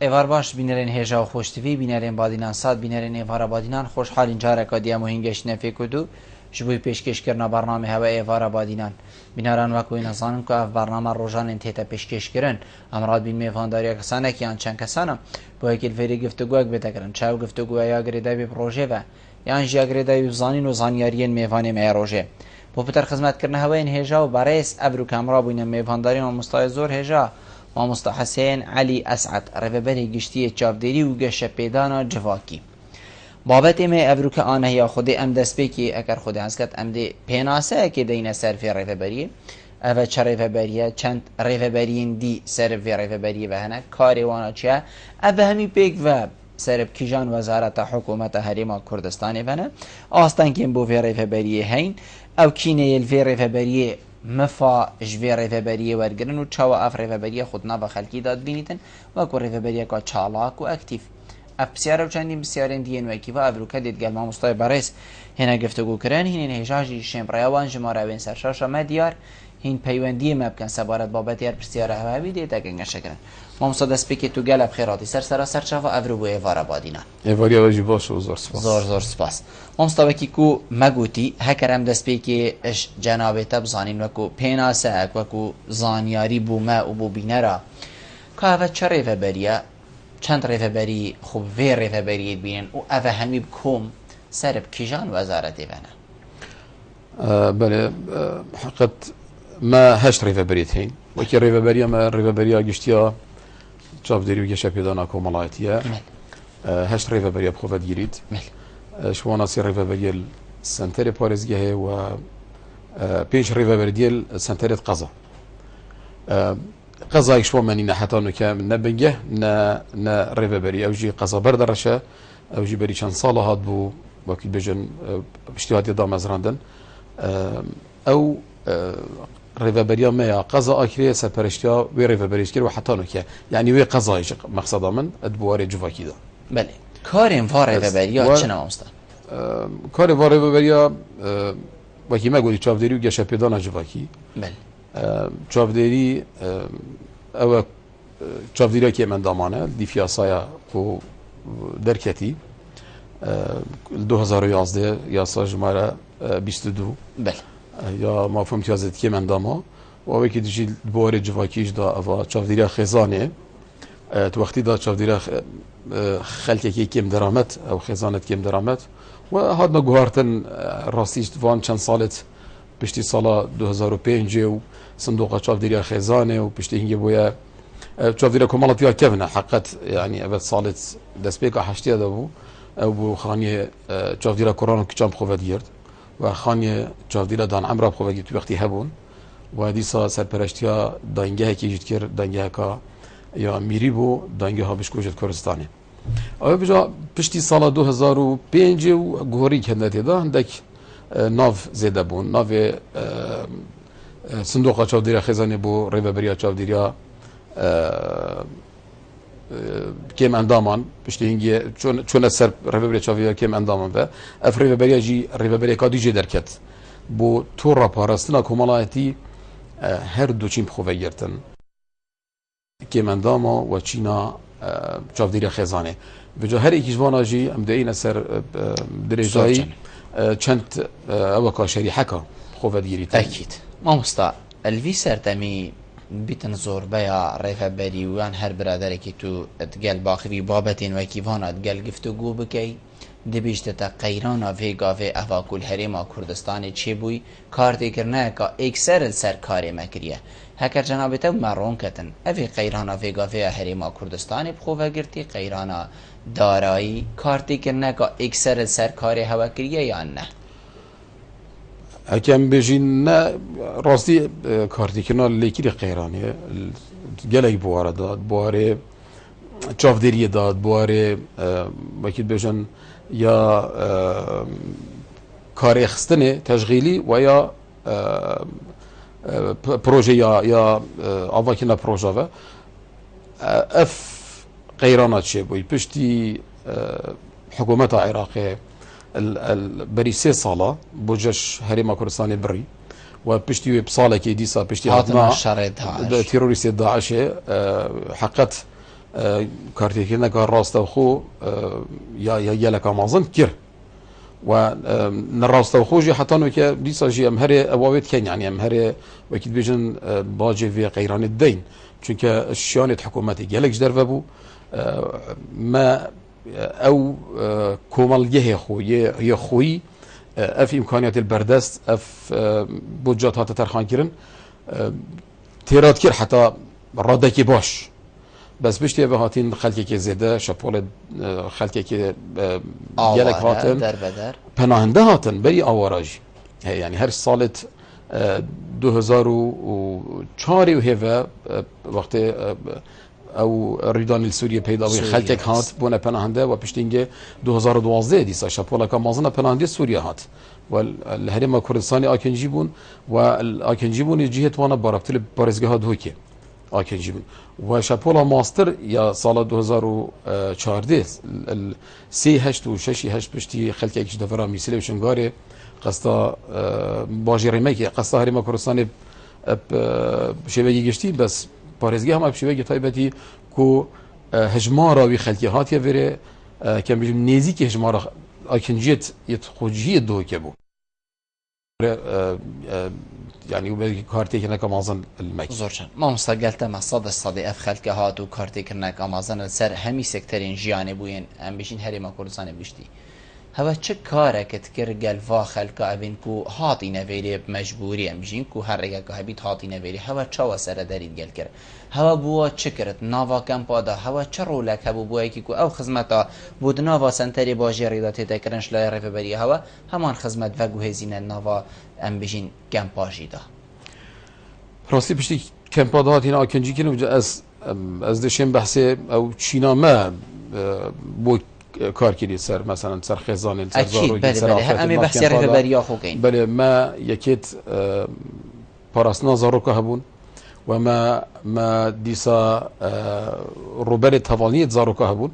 ایوار باش بینرین هجا و خوشتوی بینرین بادینان ساد بینرین ایوارا بادینان خوشحال اینجا رکادیا مهینگش نفی کدو جبوی پیشکش کرنا برنامه هوا ایوارا بادینان بیناران وکوی نزانم که اف برنامه روزان انتیتا پیشکش کرن امراد بین میفانداری کسانه که آن چند کسانم با یکی الفری گفتگوک بتکرن چاو گفتگو یا گریدای به پروژه و یا جا گریدای به زانین و زانیاریین میفانی میروژه با پتر خدمت کرنا هوا این هجا و برایس ابرو کامرا بین میفانداری و مستای زور هجا مامۆستا حسین علی ئەسعەد ڕێبەبەری گشتیە چاودێری و گەشە پێدانا جڤاکی بابەت ئێمە ئەڤروکە ئانەهەیە خودێ ئەم دەستپێکی ئەگەر خودێ هەزکات ئەم دێ پێناسەیەکێ دەینە سەر فێ ڕێڤەبەریە ئەڤە چە ڕێڤەبەریە چەند ڕێڤەبەریین دی سەر فێ ڕێڤەبەریە بە هەنە کارێوانە چیە ئەبە هەمی پێک بە سەرب کیژان وەزارەتە حکوومەتە هەرێما کوردستانی بەنە ئاستانکێن بۆ فێ ڕێڤەبەریە هەین ئەو کینەیە فێ ڕێڤەبەریە مفا جوی ریفبریه ورگرن و چاو اف ریفبریه خودنا با خلکی داد بینیتن و کو ریفبریه کا چالاک و اکتیف اف بسیار و چندین بسیارین دین و اکی و افروکا دید گل ما مستای برس هنا گفتگو کرن هین هجاجی شمبریوان جماره وین سرشاش مدیار هین پیوندی مبکن سبارت بابت یار بسیار هواوی دید اگه شکرن ما مستاد اسپیکی تو گل بخیراتی سر چاو افرو بو ایوارا بادینا ایواریا واجی باش و زور سپاس زور سپاس ما مستابکی کو مگوتی هکرم دسپیکی اش جنابه بزانین وکو پیناسه وکو زانیاری بو ما و بو بینرا که اوه چه ریفبریه چند ریفبری خوب وی ریفبری بینن و اوه همی بکوم سرب کیجان وزارتی بنا بله حقیقت ما هشت ریفبریت هین وکی ریفبریه ما ریفبریه گشتیا چافداری و گشه پیدانا کومالایتیه هشت ریفبریه بخوفت گیرید شوانا سی ریفبریه سنتر پارزگیه و پیش ریفبریه سنتر قضا قضا يشوى منينا حتى انه كان نبنجه نا ريفبري او جي قضا بردرشه او جي بري كان صاله هاد بو وكيل بجن اشتهاد يدا مزراندن او ريفبريا ما قضا اكري سپرشتيا وي ريفبريش كير وحتى انه كان يعني وي قضا مقصد من ادبواري جوفاكي دا بله كارين فار ريفبريا چنا مست كارين فار ريفبريا وكي ما قولي چافدري و گشه پیدانا جوفاكي بله چافدری او چافدری که من دامانه دیفیاسای کو درکتی 2011 یاسا جماره 22 بله یا مفهوم تیازت که من داما و اوی که دیجی بوار جواکیش دا او چافدری خزانه تو وقتی دا چافدری خلکی که کم درامت او خزانت کم درامت و هاد ما گوهارتن راستیش وان چند سالت پشتی سال 2005 و صندوق چافدری خزانه و پشتی هنگی بویا چافدری کمالاتیا کفنه حقیقت يعني أبد صالت دسبيكا حشتيا دابو أو خانية چافدری کوران کجام خوفت گرد و خانیه چافدری دان عمرا خوفت گرد تو وقتی هبون و دیسا سرپرشتیا دانگه کی جد کرد دانگه کا یا میری بو دانگه ها بشکوجت کردستانه او بجا پشتی سال 2005 و گوری کنده دا هندک ناف زیده بون ناف صندوق چافدری خزانه بو ریوبریا چافدریا کم اندامان پشتی هنگی چون سر ریوبریا چافدریا کم اندامان و اف ریوبریا جی ریوبریا کادی جی درکت بو تو راپارستنا کمالایتی هر دو چیم خواه گرتن کم انداما و چینا چافدری خزانه بجا هر ایکیش وانا جی ام دهین سر درجایی چند اوکا شریحه که خواه دیری اکید ما مستا الوی سرتمی بیتن زور بیا ریفبری وان هر برادر که تو اتگل باخری بابتین و کیوان اتگل گفتگو بکی دبیشت تا قیرانا ویگا و اوا کل حریم کردستان چی بوی کار دیگرنه که اکثر سر کاری مکریه هکر جنابتا مرون کتن اوی قیرانا ویگا و حریم کردستان بخواه گرتی قیرانا دارایی کار دیگرنه که اکثر سر کاری هوا کریه یا نه اکم بجین نه راستی کارتی کنال لیکی قیرانیه گلای بواره داد بواره چافدری داد بواره وکیل بجن یا کار اخستنه تشغیلی و یا پروژه یا آواکینا پروژه و اف قیرانات چه بوی پشتی حکومت عراقی بري 3 صالة بوجش هريما كردستاني بري وبشتي بصالة كي ديسا بشتي هاتنا تيروريست داعش حقت کارتێکردنەکە ڕاستەوخۆ یا یەلەکە مازن کرد و نەڕاستەوخۆژی حتانوکە دیساژی ئەم هەرێ ئەواوێت کەین ینی ئەم هەرێ وەکیت بێژن باجێ vê قەیرانت دەین چونکە شیانێت حکوومەتی gelek ji derve bû me ew komelgehê xwe yê xwî ev îmkaniyetê berdest ev budcat hate terxankirin têrat kir heta radekî baş بس پشتی به هاتین خلکی که زده شپول خلکی که گلک هاتن پناهنده هاتن بری آواراجی یعنی هر سالت 2004 و هوا وقت او ریدان سوریه پیدا بی خلک هات بونه پناهنده و پشتینگه 2012 دیسا شپول که مازن پناهنده سوریه هات و الهرم کردستانی آکنجی بون و آکنجی بون جهت وانا باربتل بارزگاه دوکه آکنجی بون و شپولا ماستر یا سال 2014 سی هشت و ششی هشت پشتی خلک اکش دفرا میسیله و شنگاره قصدا باجی ریمکی قصدا هرما کردستان شبهی گشتی بس پارزگی هم شبهی تایبتی کو هجمارا وی خلکی هاتیه وره کم بجم نیزی که هجمارا آکنجیت یت خوجی دو که بو يعني وبدي كارتي كنا كمازن المك زورشان ما مستقلت مع صد اف خلك هات وكارتي كنا كمازن سر همي سكترين جياني بوين ام بيشين هري ما كردستان بيشتي هوا چه كارك تكر قال وا خلك ابين كو هاتي نويري مجبوري ام بيشين كو هر ريا هبيت هاتي نويري هوا چوا سر دريد قال كر هوا بوا چكرت ناوا كم بادا هوا چرو لك هبو بوا كي كو او خدمتا بود ناوا سنتري باجي ريدات تكرنش لا ريف بري هوا همان خدمت وگو هزين ناوا ام بيشين كم باجيدا راستی پشتی کمپادات اینا آکنجی کنم از دشم بحث او چینا ما بو کار کردی سر مثلا سر خزانه سر زاروی سر آفت امی بحث رهبری آخو کین بله ما یکیت پاراسنا زاروکا هبون و ما دیسا روبر توانیت زاروکا هبون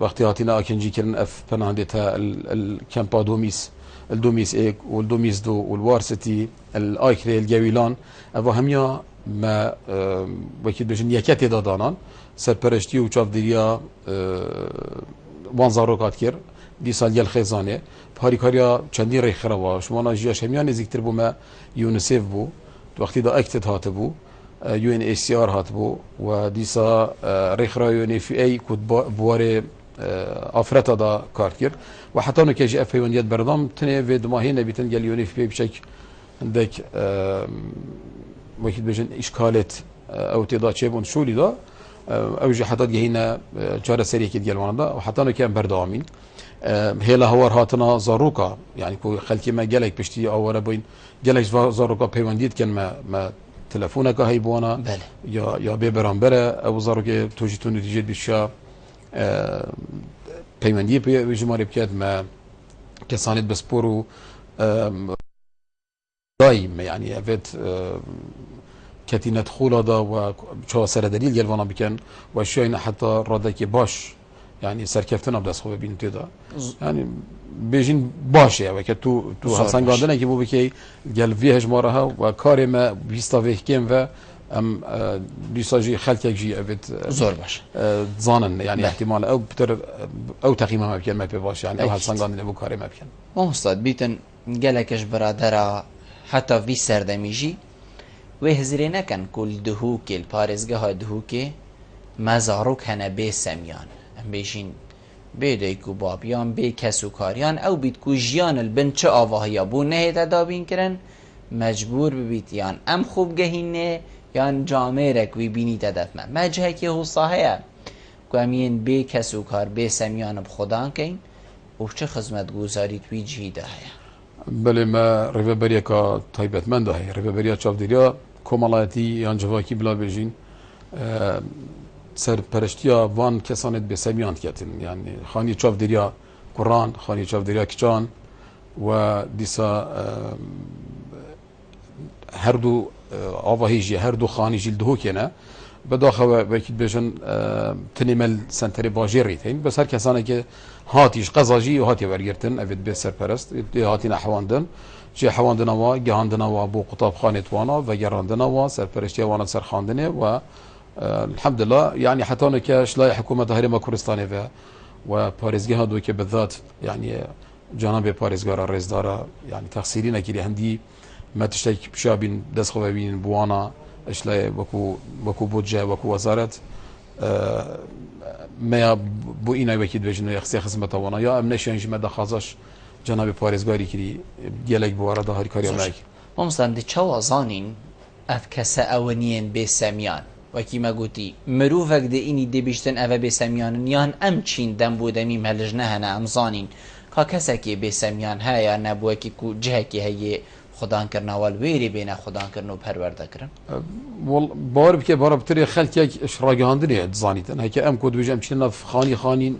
وقتی هاتینا آکنجی کردن اف پناهندتا الکمپادومیس الدوميس ايك والدوميس دو والوارستي الايكري الجويلان او هميا ما وكيد بجن يكت دادانان سرپرشتي و چافدريا وان زاروكات كير دي سال يل خزانه باريكاريا چندين ريخروا شما جياش هميا نزيكتر بو ما يونسيف بو وقتی دا اكتت هات بو يو ان اي سي ار هات بو و ديسا ريخرا يو ان اف اي كود بواري افرتا دا کار کرد و حتی اون که جی اف پیوندیت بردام تنه و دماهی نبیتن گل یونیف پی بشک عندك وكيد بجن اشكالات او تضا تشيبون شولي دا او جي حتى جهينا جاره سريه كي ديال وانا وحتى انا كان بردامين هيلا هور هاتنا زاروكا يعني كو خلكي ما جالك بشتي اولا بين جالك زاروكا پیوندیت كان ما تلفونك هي بوانا يا ببرامبره او زاروكا توجيتون نتيجه بشا پیماندی بجماری بکرد ما کسانیت بسپورو دایم يعني افت كتينة خولا دا و شو سر دليل جلوانا بكن و شوين حتى رادك باش يعني سركفتنا بدس خوب بين تدا يعني بيجين باش يعني وكتو حسن قادنا كي بو بكي جل فيه هجمارها و كار ما بيستافيه كم و ام دیساجی خلک جی افت زور باش زانن يعني احتمال او بتر او تقييمه ما بكن ما بيباش يعني او هالسنگان ابو كاري ما بكن ما مستعد بيتن جلكش برادرا حتى في سردميجي وهزري نكن كل دهوك البارزگاه دهوك مزاروك هنا بي سميان بيشين بيديكو بابيان بي كسو كاريان او بيتكو جيان البن چه آواهيا بو نهيدا دابين كرن مجبور ببيتيان ام خوب گهينه یان جامعه رکوی بینی تدف من مجهه که هو صاحه که امین بی کسو کار بی سمیان بخودان کن و چه خدمت گوزاری توی جهیده هیا بله ما ریوبریا که تایبت من ده هی ریوبریا چاف دیریا کمالاتی یان جواکی بلا بجین سر پرشتیا وان کسانت بی سمیان کتن یعنی خانی چاف دیریا قرآن خانی چاف دیریا کچان و دیسا هر دو آواهیجی هر دو خانی جلد هو کنه بداخل وکید بجن تنیمل سنتری باجری تین بس هر کسانی که هاتیش قزاجی و هاتی ورگرتن اوید به سرپرست هاتی نحواندن جه حواندن وا گهاندن وا بو قطاب خانه وانا و گراندن وا سرپرستی وانا سرخاندنه و الحمد لله يعني حتى أنا كشلاي حكومة هرم كردستان فيها وباريزجها دو بالذات يعني جانب باريزجار الرئيسدارة يعني تخسيرين كده هندي ما تشتكي بشابين دس خوابين بوانا اشلاي وكو بودجة وكو وزارة ما بو اینا وکید بجنو یخسی خدمت وانا یا امنش اینج مده خازش جناب پاریزگاری کردی دیالک بواره ده هری کاری املاک. ممسلم دی چوا زانین اف کس اونین بسمیان وکی ما گویی مروفک دی اینی دی بیشتن اف بسمیان یان ام چین دم بودمی ملج نه نه ام زانین که کسی که بسمیان های نبوده که کو جه که هی خدان کرنا والویری بین خدان کرنو پرورده کرن. بار بکه بار بتری خلک یک اشراقیاندنی زانیتن هک ام کود وجم چین نف خانین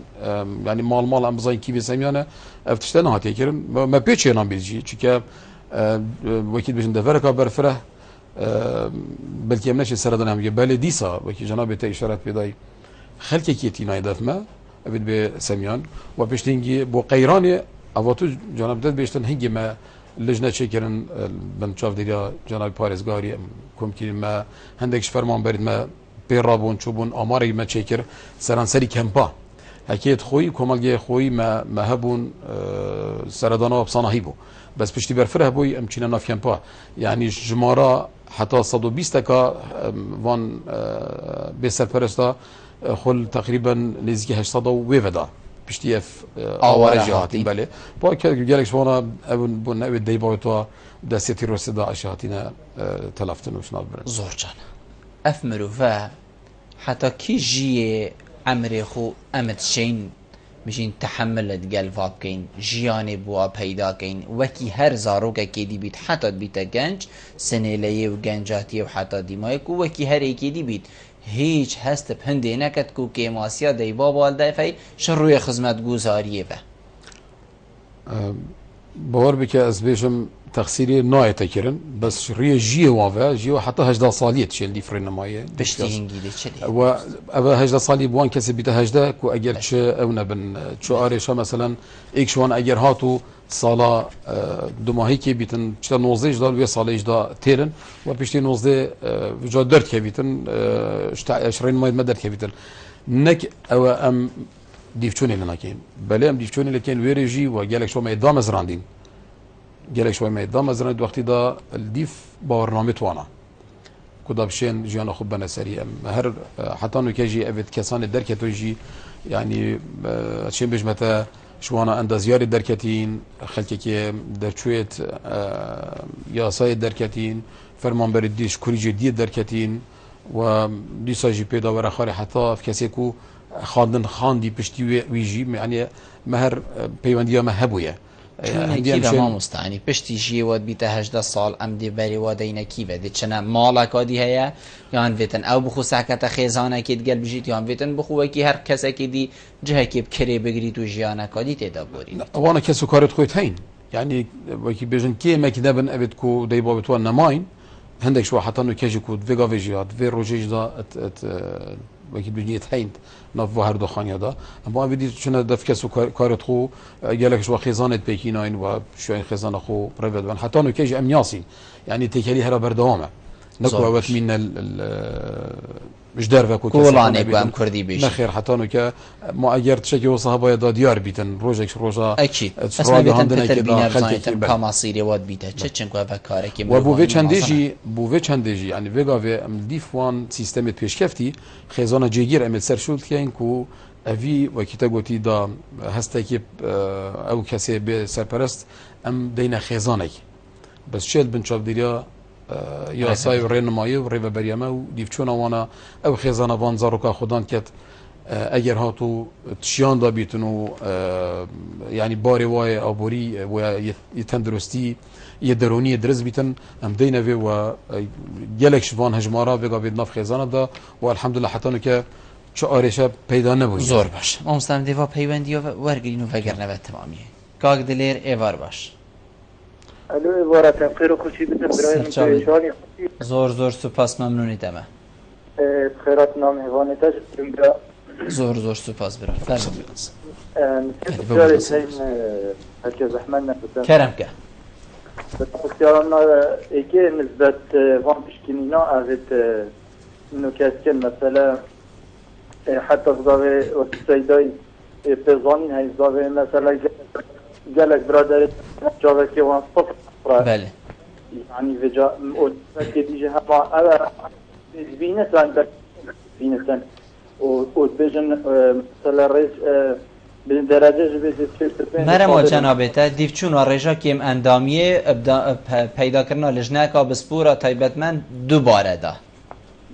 يعني مال ام بزاین کی بسمیانه افتشتن هاتی کرن ما پیچه نام بیجی چون وکید بجن دفرک برفره بلکه امنش سردن هم بله دیسا وکی جناب تا اشارت بدای خلک کیتی نایدف ما ابد به سمیان و پشتینگی بو قیران اواتو جناب داد بیشتن هنگی ما لجنه چکرن من شاف دیگه جناب پارێزگاری کمکی ما هندکش فرمان برید ما پیرابون چوبون آماری ما چکر سرانسری کمپا حکیت خوی کمالگی خوی ما هبون سردانا بصناهی بو بس پشتی برفره بوی امچینه ناف کمپا یعنی جمارا حتی 120 کا وان به سرپرستا خل تقریبا نزدیک 800 و ودا پشتی اف آواره جهاتی بله با که گلکش وانا بون نوید دی باید تو دستی روسیدا اشهاتینا تلافتن وش نابرن زور جان اف مروفا حتی کی جی عمر خو امت شین مشین تحملت قلب کین جیانی بوا پیدا کین وکی هر زاروگه کی دی بیت حتی بیت گنج سنیلیه و گنجاتی و حتی دیمای کو وکی هر ایکی دی بیت هیچ هست پنده نکد کو که ماسیا دی بابال دفعی شروع خدمت گذاریه و باور بکه از بیشم تقصیری نایت کرن بس ری جیه وافه جیه حتی 18 سالیت چیل دی فرن مایه بشتی هنگیده چلی و ابا 18 سالی بوان کسی بیت 18 کو اگر چه اونه بن چو آرشا مثلا ایک شوان اگر هاتو سالا دو ماهی که بیتن چتا 19 دال و سال 18 تیرن و پشتی 19 جا درد که بیتن 20 ماه مدر که بیتن نک او ام دیفچونی لناکین بله ام دیفچونی لکن ویرجی و گلک شو میدام از راندین گلک شو میدام از راند وقتی دا الدیف باورنامه توانا کدا بشین جیان خوب بنسری هر حتی نو کیجی افت کسان درکتو جی یعنی چین بجمتا شوانا اندازیاری درکتین خلکی که درچویت یاسای درکتین فرمان بردیش کوری جدی درکتین و دیسا جی پیدا ورا خاری حتی کسی کو خاندی پشتی ویجی یعنی مهر پیوندی ما هبویه كيف ما مستعني بشتي جي ود بيت 18 سال ام دي بري ودينا كيف دي چنا مالك ودي هيا يان فيتن او بخو ساكتا خيزانه كيد قلب جيت يان فيتن بخو كي هر كسا كي دي جهه كي بكري بغريت وجيانا كدي تدبوري وانا كسو كارت خويت هين يعني وكي بيجن كي ما كدبن ابد كو دي بابت وانا ماين عندك شو حتى انه كاجي كود فيغا فيجيات في روجيج دا وكي بيجي هين ناف هر دو خانيا دا اما بدي شنو دف كسو كارت خو قالك شو خزانه بيكيناين و شو خزانه خو بريفت وان حتى انه كاجي امياسي يعني تكالي هرا بردوامه نكو وقت من مش دارفه كو كولاني بام كردي بيش نخير حتى انه ك ما اجرت شكي وصحابه دا ديار بيتن روجك روجا اكيد بس ما بيتن تلبينا بزايتم كما صيري ود بيتا تشنكو افكارك و بو چندجی يعني فيغا في ام ديفوان سيستم پیشکفتی خزانه جيگير ام سرشول كاين كو اوی وكيتا گوتي دا هستكي او كسي به سرپرست ام دينا خزانه بس شل بن شاف ديريا یا سای رنمایی و ریو بریامه و دیفچون وانا او خزانه وان زاروکا خودان کت اگر هاتو تشیان دا بیتن و یعنی باری وای آبوری و یتندرستی یه درونی درز بیتن ام دینه و گلک شوان هجمارا بگا بید ناف خزانه دا و الحمدلله حتی نو که چه آرشه پیدا نبود زور باش ما مستم دیوا پیوندی و ورگرین و وگر نبود تمامیه کاغ دلیر ایوار باش الو عبارت خیر و خوشی بدم برای من زور سپاس ممنونی دمه خیرات نام حیوانی تشترم برا زور سپاس برا فرمایید بسیاری تایم هرکه زحمت نفتن کرم که بسیاران ایکی نسبت وان پشکنینا اوید إنه كاسكن مثلا حتى زاوية والسيداي بيزانين هاي زاوية مثلا جالك برادر جاوة كيوان صفر بله يعني فيجا كديجي هما بينتان وبيجن مثلا رئيس بالدرجة مرمو جنابتا دیف چون ڕێژە کێم ئەندامیە پەیداکردنا لژنەکە بسپورە تایبەتمەند دووبارەدا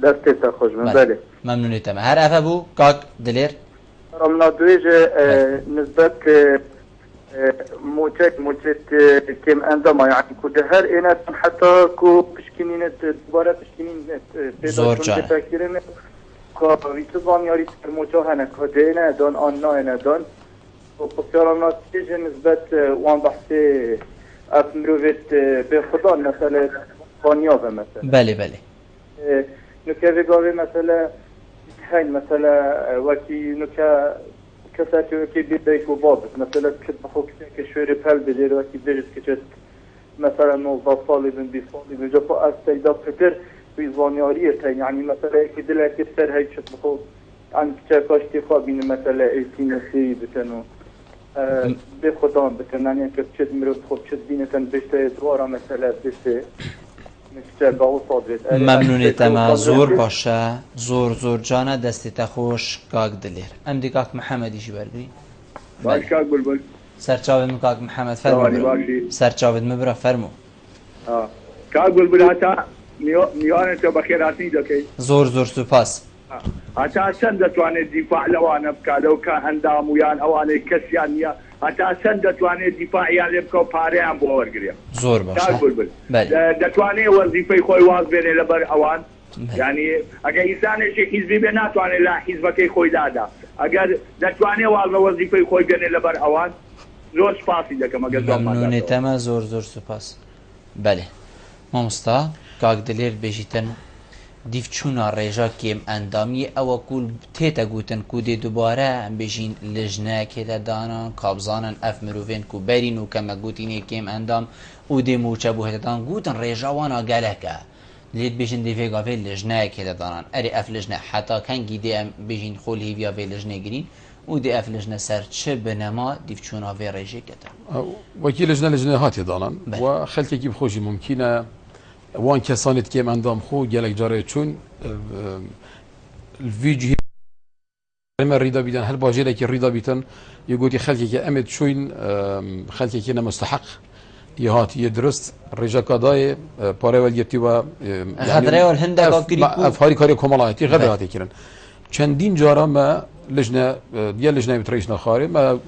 دەستێتە خۆش من بەێ مەمنونێتەمە هەر ئەفە بوو کاک دلێر رمنا دوێژە نسبت موچێت کێم ئەنداما یعنی کو هەر ئێنە حتا کو پشکنینت دوبارە پشکنین پێداکردن کاویت زانیاری ترموچا هەنە کۆدێنە دۆن ئان نایەنە دۆن وقصيرنا تيجي نسبة وان بحثي أفمروفيت بخضان مثلا بانيابة مثلا بله نكا قاوي مثلا هاي مثلا وكي نكا كساتي وكي بيديك وبابت مثلا كد بخوك كشوري بهل بدير وكي بيجت كجت مثلا 19 صالي بن 20 صالي بن جفو أستيدا بكتر في زانيارية يعني مثلا كي دلها كتر هاي شت بخوك عن كاشتي خوابين مثلا التينسي بتنو بخدان بکنن که چه میرو خود چه دینتن بشه دوارا مثلا بشه نکته باو صادرت ممنونیتم زور باشه زور جانه دستت خوش کاک دلیر ام دی کاک محمدیشی بردی باش کاک بلبل سرچاوت کاک محمد فرمو سرچاوت مبرا فرمو کاک بلبل حتی میوانه تو بخیراتی دکی زور سپاس حتى سندت وانا الدفاع لو انا بكا لو كان هندام ويان او انا كسيانيا حتى سندت وانا الدفاع يعني بكو باريان بورغريا زور باش دتواني وظيفه خوي واز بين لبر اوان يعني اگر انسان شي حزبي بينات وانا لا حزبك خوي دادا اگر دتواني واز وظيفه خوي بين لبر اوان زور سپاسی دکم اگر زمان ممنونی تما زور سپاس بله مامستا کاک دلیر بیجیتن دیف چونا ڕێژا کێم ئەندامی ئەوە کول تێتە گوتن کو دێ دووبارە ئەم بێژین لژنەکێتە دانان کابزانن ئەف مرۆڤێن کو بەرین و کەمە گوتینێ کێم ئەندام و دێ موچە بوو هێتەدان گوتن ڕێژاوانە گەلەکە لێت بێژن دێڤێگاڤێ لژنەیەکێتە دانان ئەرێ ئەف لژنە حتا کەنگی دێ ئەم بێژین خۆل هیڤیاڤێ لژنێ گرین و دێ ئەف لژنە سەر چ بنەما دیف چونا vê ڕێژێکێتە وەکی لژنە هاتێ دانان و خەلکێکی بخۆشی ممکنە وان کسانت که من دام خو گلک جاره چون الفيديو ما ريدا بيدن هل باجيله كي ريدا بيتن يقول خلكي كي امد شوين خلكي كي مستحق يهات يدرست رجا قضايا بارول يتيوا غدره والهندا كاكري افاري كاري كمالاتي غدراتي كيرن چندین جارا ما لجنه یا لجنه بتريشنا خاري ما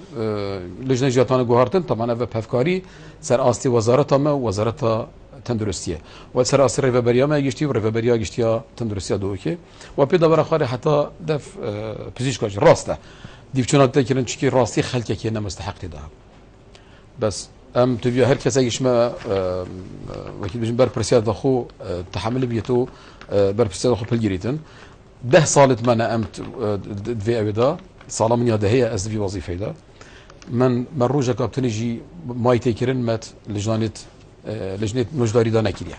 لجنه جاتان گوهرتن طبعا و پفکاری سر آستی وزارت ما وزارت تندرستیه و سر آستی ریوبریا ما گشتی و ریوبریا گشتیا تندرستیا دوکه و پیدا برای خاری حتی دف پزشکاش راسته دیوچونات تکرن چکی راستی خلک که نمستحق ده بس ام تبي هر کسی ایش ما وکیل بجن بر پرسیاد خو تحمل بیتو بر پرسیاد خو پلگریتن 10 سالت من امت في ابدا صالة من يده هي از في وظيفه ده من روجا كابتنجي ماي تيكرن مت لجنه نوجداري دا نكريا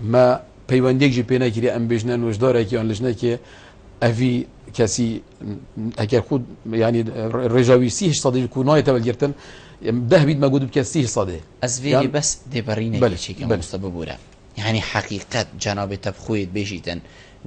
ما بيونديك جي بينا كريا ام بجنا نوجدار كي ان لجنه كي افي كاسي اگر خود يعني رجاوي سيه صديق كوناي تبلجرتن ده بيد موجود بكاسيه صديق از في يعني بس دي برينا شي كان مستبوره يعني حقيقه جناب تبخويت بيجيتن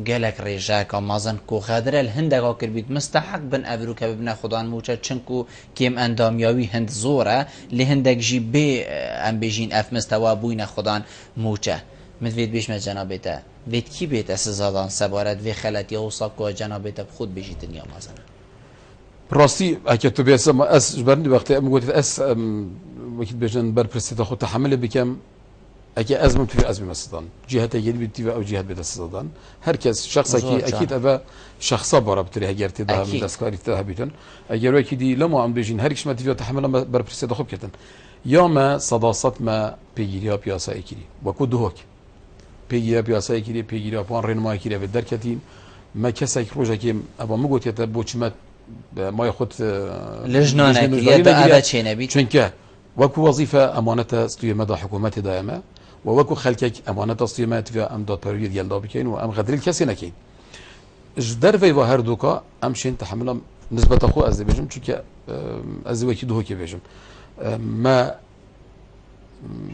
قالك رجاك مازن كو خادر الهندقا كربيت مستحق بن افرو كببنا خدان موچا چنكو كيم اندامياوي هند زوره لهندق جي بي ام بيجين اف مستوى بوين خدان موچا مدفيد بيش ما جنابته بيت كي بيت اسزادان سبارت في خلت يوصا كو جنابته بخود بيجيتن يا مازن راستي اكيد بيسم اس جبرني وقت ام قلت اس وكيل بيجن بر برستي خو تحمل بكم اكيد ازمه في ازمه مثلا جهه يد بتبع او جهه بتسدان هركز شخص اكيد ابا شخصا برا بتري هجرت ده من دسكاري تهبيتن اگر وكيدي لما عم بيجين هركش ما تبي تحمل بر برسيد خوب كتن يا ما صداصت ما بيجيريا بياسا اكيدي وكو دوك بيجيريا بياسا اكيدي بيجيريا بوان رينما اكيدي بدركتين ما كسك روجا كيم ابا مغوت يتبوچمت ما ياخذ لجنه اكيدي ابا تشينبي چونكه وكو وظيفه امانه استوي مدى حكومتي دائما ووەکو خەلکێک ئەمانە دەستیمەت ام دادپەرویە دیێلدا بکەین و ئەم غەدری کەسی نەکەین ji dervey ve her doka em şên tehemila nisbeta xwe ez dibêjim çunke ez ê wekî duhokê bêjim me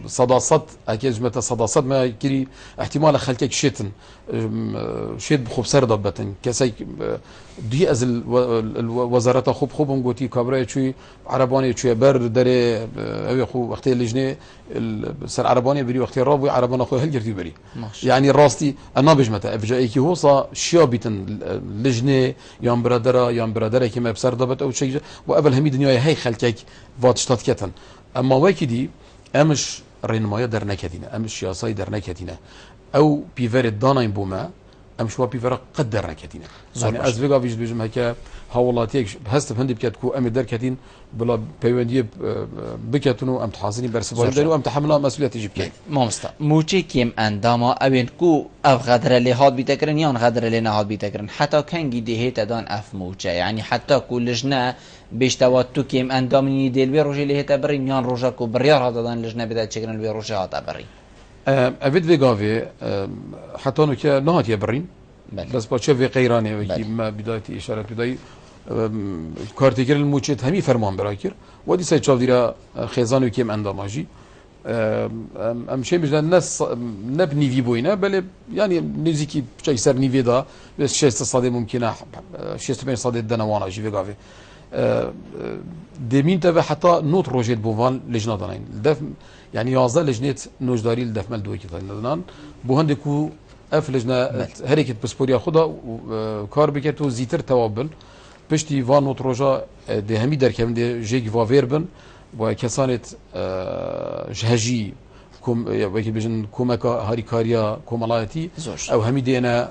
صداصت اكيد جمتا صداصت ما كري احتمال خلكك شيتن شيت بخوب سر ضبطن كسي دي از الوزاره خوب خوبهم قوتي كابرا شوي عرباني شوي بر دري او خو وقت اللجنه سر عرباني بري وقت رابو عربانه خو هل جرتي بري يعني راستي انا بجمتا افجاي كي هوصا شيابتن لجنه يام برادرا يام برادرا كما بسر ضبط او شيء وقبل همي دنيا هي خلكك واتشتات كتن اما وكدي امش رينمايا در نكدينه امش ياساي در نكدينه او بيفر داناين بوما امش وا بيفر قد در نكدينه يعني از فيغا فيج بيجم هكا هاولاتيك هست هندي بكتكو ام در كدين بلا بيوندي بكتنو ام تحاصني برسبال دارو ام تحمل مسؤوليت يجيب كاين مامستا موچي كيم انداما ابين كو اف غدر اللي هاد بيتكرن يان غدر اللي نهاد بيتكرن حتى كان جدي هيت دان اف موچا يعني حتى كلجنا بيشتوات تو كيم اندامني ديل بي روجي اللي هيت برين يان روجا كو بريار هذا دان لجنا بدا تشكرن بي روجا هذا بري افيد فيغافي حتى انه كي نهات يبرين بس باتشي في قيراني وكي ما بدايه اشاره بدايه کارتگر الموچت همی فرمان براکر و دی سه چاو دیرا خزانو کیم انداماجی ام شی میجن نس نب نیوی بوینه بله یعنی نزیکی چای سر نیوی دا بس 6 صد ممکنه 6 صد دنوانا جی وگاوی دمین تا حتی نوت روجت بوان لجنه دانین دف يعني 11 لجنه نوجداري الدفمل دوكي دانان بو هندكو اف لجنه هركت بسبوريا خدا كار بكتو زيتر توابل پشتی وان و تروجا ده همی در کم ده جیگ و ویربن و کسانت جهجی کم وکی بجن کمکا هاری کاریا کمالایتی او همی دینا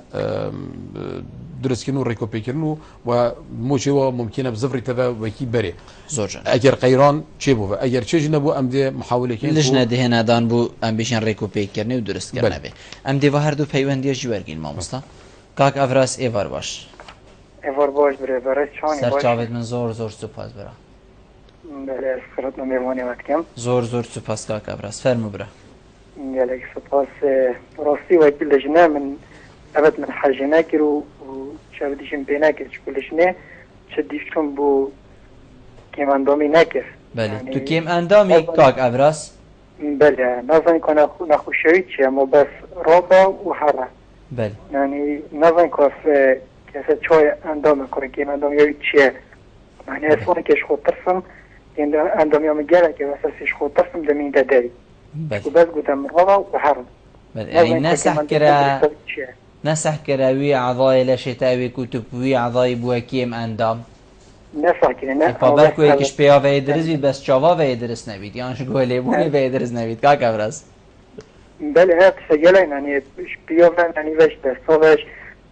درست کنو ریکوپی کنو و موچه و ممکنه بزفری تبا وکی بره زوجا اگر قیران چه بو اگر چه جنه بو ام ده محاوله کن لجنه ده هنادان بو ام بیشن ریکوپی کنه و درست کنه به ام ده و هر دو پیوندی جوارگین مامستا کاک افراس ایوار باش ایوار باش بره برای چانی باش سرچاوت من زور زور سپاس برا بله خیرات نمیوانی وقت کم زور زور سپاس کاک افراس فرمو برا يالك سپاس راستی وكيل لجنه من ابد من حاجه كرو شاوديشن بيناكر كلشنه شديشكم بو كيم اندامي ناكر بله يعني تو كيم اندامي كاك ابراس بله نظن كنا نخوشوي چه مو بس رابا وحرا بله يعني نظن كاف كاسه چوي اندام كره كيم اندام يوي چه يعني اصلا كش خود ترسم يعني اندام يوم گره که اساسش خود ترسم دمين داري بله وبس قدام رابا وحرا بله يعني نسح كرا وي اعضاء لشتاوي كتب وي اعضاء بوكيم اندام نسح كرا نه فبركو يكش بيا ويدرس بس چاوا ويدرس نبيد يعني شو قولي بوني ويدرس نبيد كاك ابرز بله هات سجلين يعني بيا يعني وش بس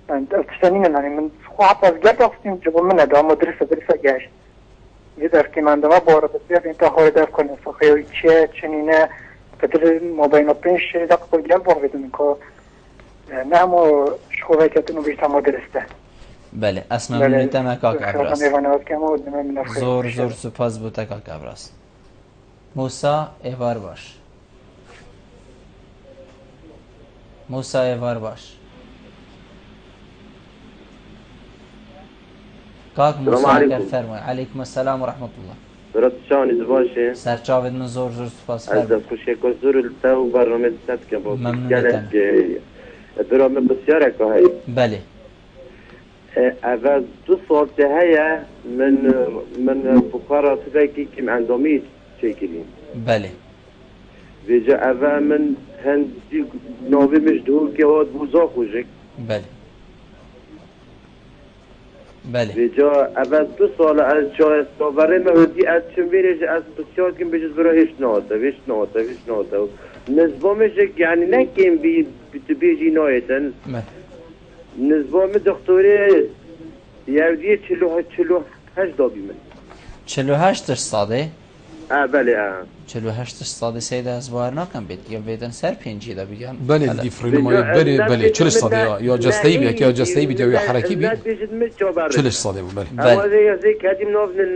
انت تستنين يعني من خواط از گرد اختیم جبو من دا مدرسه گشت یه در که من دما باره بسیار انتا خواهی در کنه فخیوی چنینه بدل مباینا پنش دقیقه گل بار بدون که نه همو شخوه کتونو بیشتر مدرسته بله اسم من تما کاک ابراس زور زور سپاس بوده کاک ابراس موسا ایوار باش موسا ایوار باش کاک موسا اگر فرمای علیکم السلام و رحمت الله درست شانی زباشه سرچاوید من زور زور سپاس از خوشی که زور لطا و برنامه دست که با ممنونتم برنامه بسیاره که هایی بله اول 2 سال هیا من بخارا تفاکی کم اندامی چکلیم بله ویجا اول من هندی ناوی مجدهو که هاد بوزا خوشک بله بله ویجا اول 2 سال از جای ساوره مهدی از چون بیرش از بسیار کم بجز برای هیچ نهاده نظامش یعنی نکیم تو بیجی نایتن نظام دکتری یودی 48 دابی من 48 ساده بله 48 ساده سید از بار نکن بید یا بیدن سر 5 دا بگن بله دی فرنمای بله 40 ساده یا جسته‌ای بیا یا جسته‌ای بیا یا حرکی بیا 40 ساده بله اما از کدیم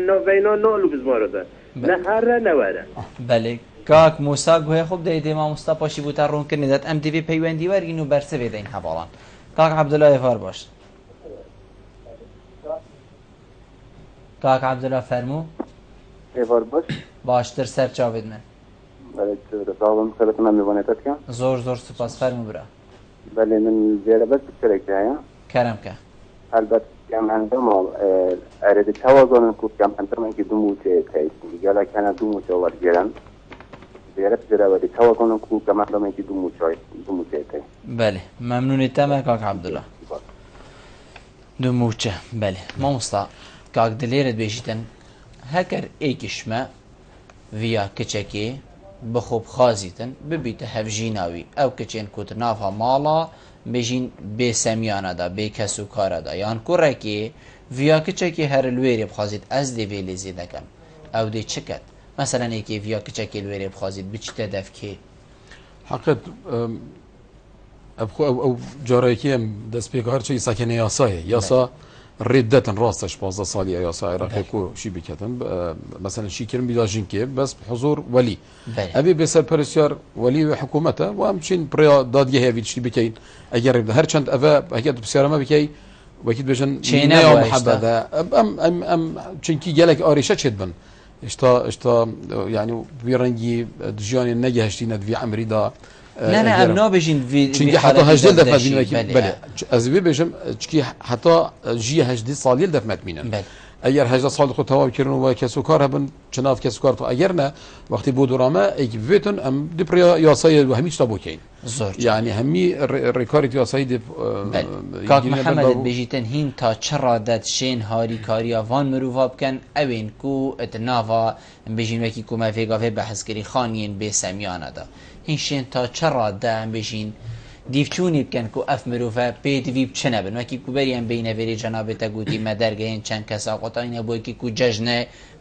نو بینا نالو بزمارده نه هر نواره بله کاک موسا گویا خوب دەیدێ مامۆستا پاشی بوو تا ڕوونکردنی دەت ئەم دەبێ پەیوەندی وەرگین و بەرسەوێ دەین هەواڵان کاک عەبدوڵا ئێڤار باش کاک عەبدوڵا فەرموو ئێڤار باش باشتر سەر چاوێت من ساڵم سەرەتمان میوانێتت کە زۆر سوپاس فەرموو برا بەێ من زێرە بەس بچێکی هەیە کەرەم کە هەلبەت کەم هەندەماڵ ئەرێدی تاوازۆنن کوکەم هەندەمەکی دوو موچەیەکەیت گەلەکەنە دوو موچە وەرگێرن زێرە زێراوەدی تاوازۆنن کوکەم هەندەمێکی دوو موچەیەکەی بەێ مەمنونی تەمە کاک عەبدوڵا دوو موچە بەێ مامۆستا کاک دلێرت بێژیتن هەکەر ئێکیشمە ڤیا کچەکێ بخۆب خازیتن ببیتە هەڤژیناوی ئەو کچێن کوت ناڤە ماڵە بێژین بێسەمیانەدا بێ کەس و کارەدا یان کوڕێکێ ڤیا کچێکی هەر لوێرێ بخوازیت ئەس دەوێ لێزێ دەکەم ئەو دێ چکەت مەسەلەن ئێکێ ڤیا کچێکی لوێرێ بخوازیت بچتە دەفکێ حقت ئەو جارێکی ئەم دەست پێکارچی ساکەنە یاسایە یاسا ڕێدەتن ڕاستەش 15 ساڵی یاسا عێراقی و شی بکەتن مەسەلەن شیکردن بیداژینکێ بەس حضور وەلی ئەبێ بێسەر پەرستیار وەلی حکوومەتە و ئەم چین پڕیا دادگە هەیە شتی بکەین ئەگەر هەرچەند ئەڤە هەکێت پرسیارەمە بکەی وەکیت بێژن محەبەدە ئەم چونکی گەلێک ئاریشە چێت بن ئێشتا یعنی وی ڕەنگی دژیانی نەگەهشتینە دوی ئەمریدا نه ئەم نابێژین چونکی حتا هەژدە دەفەتبینەکی بەێ ئەز بێ بێژم چکی حتا ژیە هەژدی ساڵیل دەفمەتبینن ئەگەر هەژدە ساڵ خۆ تەواوکردن و کەس و کار هەبن چناف کەس و کار تو ئەگەر نە وەختی بۆ دوورامە ئەیکی بێتن ئەم دیپڕیا یاسای و هەمی شتا بۆکەین زۆر یعنی هەمی ڕێکاریت یاسایی کاک محەممەدت بێژیتن هین تا چڕادەت شێن هاری کاریاوان مرۆڤ بکەن ئەوێن کو ئەت ناڤە بێژینوەکی کومەفێگاێ بەحەزکردی خانیین بێسەمیانەدا هین شێن تا چڕادە ئەم بێژین دیفچوونی بکەن و ئەف مرۆڤە پێدوی بچنە بن وەکی کوبەریان بینەوێری جەنابێتە گوتی مە دەرگەهێن چەند کەسا قۆتاینە بۆیکی و جەژنە